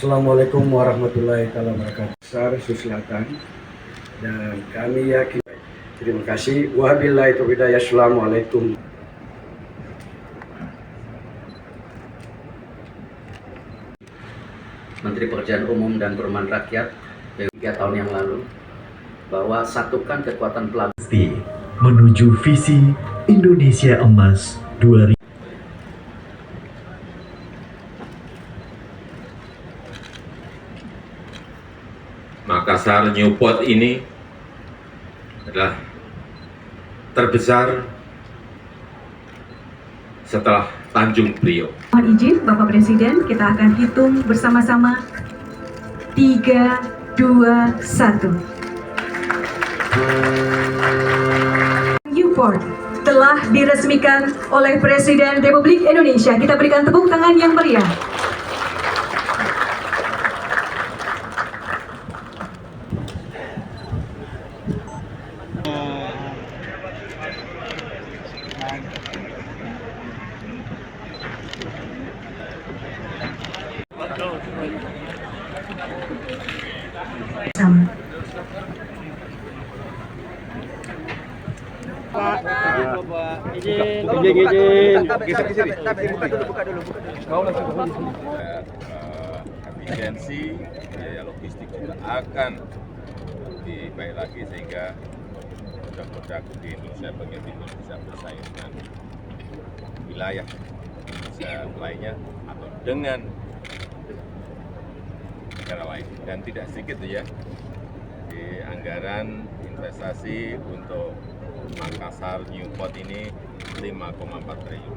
Assalamualaikum warahmatullahi wabarakatuh. Sulawesi Selatan, dan kami yakin. Terima kasih. Wabillahi taufiq hidayah. Assalamualaikum. Menteri Pekerjaan Umum dan Perumahan Rakyat 3 tahun yang lalu bahwa satukan kekuatan pelabuhan menuju visi Indonesia Emas 2000. Makassar Newport ini adalah terbesar setelah Tanjung Priok. Mohon izin Bapak Presiden, kita akan hitung bersama-sama. 3, 2, 1. Newport telah diresmikan oleh Presiden Republik Indonesia. Kita berikan tepuk tangan yang meriah. Sama. Efisiensi biaya logistik juga akan lebih baik lagi sehingga produk-produk di Indonesia bagian timur bisa bersaing dengan wilayah Indonesia lainnya atau dengan negara lain. Dan tidak sedikit ya di anggaran investasi untuk Makassar Newport ini 5,4 triliun.